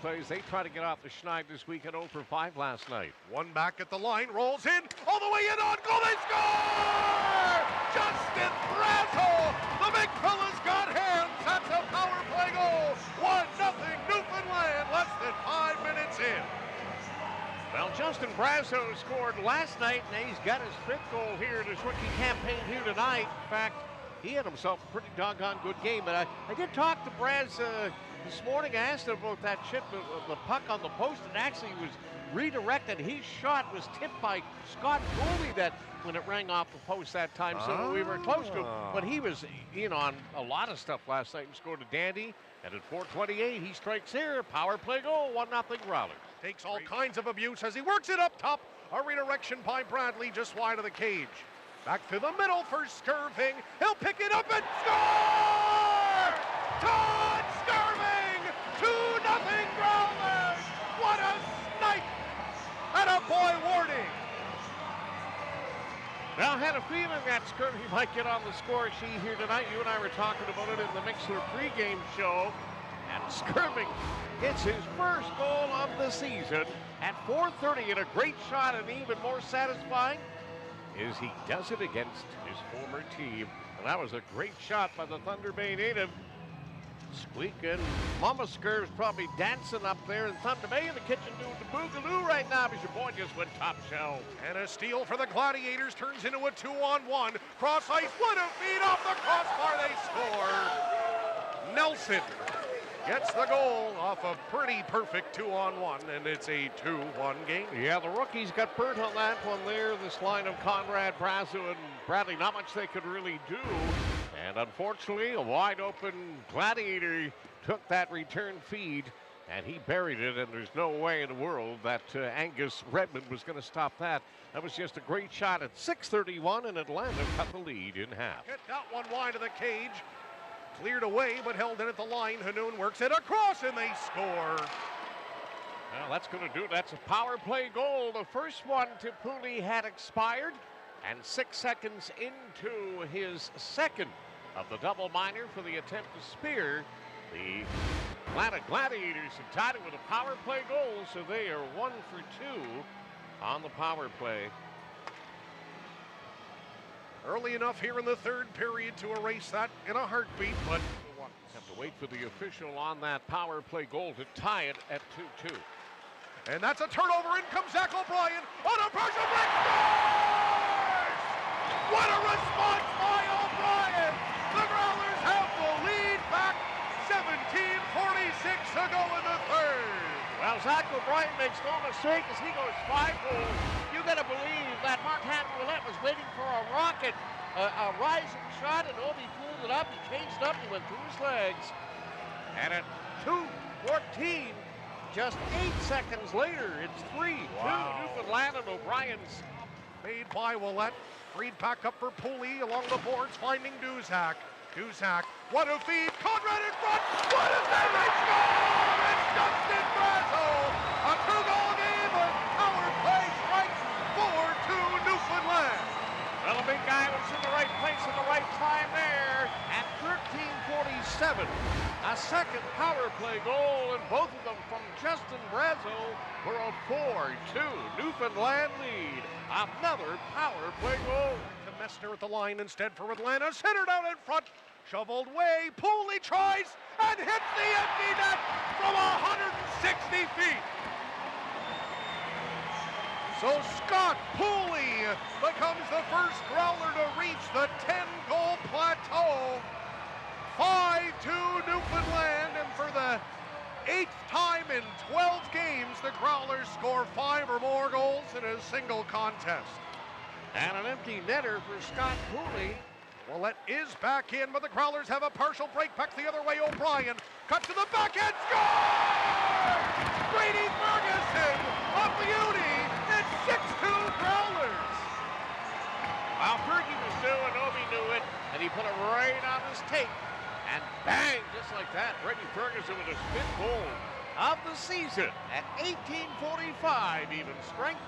plays. They try to get off the schneid this week at 0 for 5 last night. One back at the line, rolls in, all the way in on goal, they score! Justin Brazel! The big fella's got hands, that's a power play goal! 1-0 Newfoundland, less than 5 minutes in. Well, Justin Brazel scored last night, and he's got his 5th goal here in his rookie campaign here tonight. In fact, he had himself a pretty doggone good game. But I did talk to Braz this morning. I asked him about that chip, the puck on the post, and actually was redirected. His shot was tipped by Scott Gooley that when it rang off the post that time, so we were close to him. But he was in on a lot of stuff last night and scored a dandy. And at 4:28, he strikes here. Power play goal, 1-0 Growlers. Takes all kinds of abuse as he works it up top. A redirection by Bradley just wide of the cage. Back to the middle for Skirving. He'll pick it up and score! Todd Skirving! 2-0 Growlers! What a snipe! And a boy warning! Now, I had a feeling that Skirving might get on the score sheet here tonight. You and I were talking about it in the Mixler pregame show. And Skirving gets his first goal of the season at 4:30, and a great shot, and even more satisfying is he does it against his former team. And that was a great shot by the Thunder Bay native. Squeaking. Mama Skirv's probably dancing up there in Thunder Bay in the kitchen doing the boogaloo right now because your boy just went top shelf. And a steal for the Gladiators turns into a 2-on-1. Cross ice, what a feed off the crossbar, they score. Nelson gets the goal off a pretty perfect 2-on-1, and it's a 2-1 game. Yeah, the rookies got burnt on that one there. This line of Conrad, Brazo, and Bradley, not much they could really do. And unfortunately, a wide open Gladiator took that return feed, and he buried it, and there's no way in the world that Angus Redmond was going to stop that. That was just a great shot at 6:31, and Atlanta cut the lead in half. Hit that one wide of the cage. Cleared away, but held in at the line. Hanoun works it across, and they score. Well, that's going to do it. That's a power play goal. The first one to Pooley had expired, and 6 seconds into his second of the double minor for the attempt to spear. The Atlanta Gladiators have tied it with a power play goal, so they are 1 for 2 on the power play. Early enough here in the third period to erase that in a heartbeat, but we'll have to wait for the official on that power play goal to tie it at 2-2. And that's a turnover. In comes Zach O'Brien on a pressure break. Scores! What a response by O'Brien! The Growlers have the lead back. 17:46 to go in the third. Well, Zach O'Brien makes no mistake as he goes 5 goals. You got to believe that Martin Ouellette was waiting for a rocket, a rising shot, and Obi pulled it up. He changed up, he went through his legs. And at 2:14, just 8 seconds later, it's 3-2 Newfoundland, and O'Brien's made by Ouellette. Freed back up for Pooley along the boards, finding Duzak. Duzak, what a feed, Conrad in front, what a save, they score! It's Justin Brazel! A 2-goal game with power play strikes 4-2 Newfoundland. Well, the big guy was in the right place at the right time there at 13:47. A second power play goal, and both of them from Justin Brazel for a 4-2 Newfoundland lead. Another power play goal. To Messner at the line instead for Atlanta. Centered out in front. Shoveled way. Pooley tries and hits the empty net from 160 feet. So Scott Pooley becomes the first Growler to reach the 10-goal plateau. 5-2 Newfoundland, and for the 8th time in 12 games, the Growlers score 5 or more goals in a single contest. And an empty netter for Scott Pooley. Ouellette is back in, but the Growlers have a partial break back the other way. O'Brien cut to the backhand, score! Brady Ferguson, a beauty. It's 6-2 Growlers. Well, Fergie was doing, Obi knew it, and he put it right on his tape. And bang, just like that, Brady Ferguson with his 5th goal of the season at 18:45 even strength.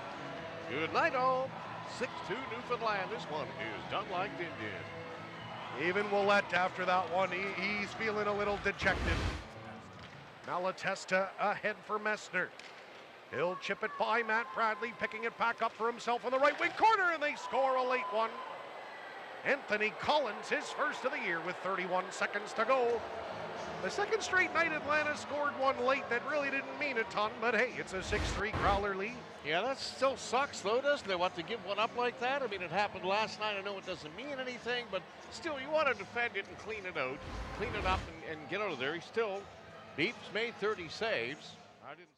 Good night, all. 6-2 Newfoundland. This one is done like Din Din. Even Ouellette after that one, he's feeling a little dejected. Malatesta ahead for Messner. He'll chip it by Matt Bradley, picking it back up for himself in the right wing corner, and they score a late one. Anthony Collins, his first of the year with 31 seconds to go. The second straight night Atlanta scored one late that really didn't mean a ton, but hey, it's a 6-3 Growler lead. Yeah, that still sucks though, doesn't it? What, to give one up like that? I mean, it happened last night. I know it doesn't mean anything, but still, you want to defend it and clean it out, clean it up and get out of there. He still, Beef's made 30 saves. I didn't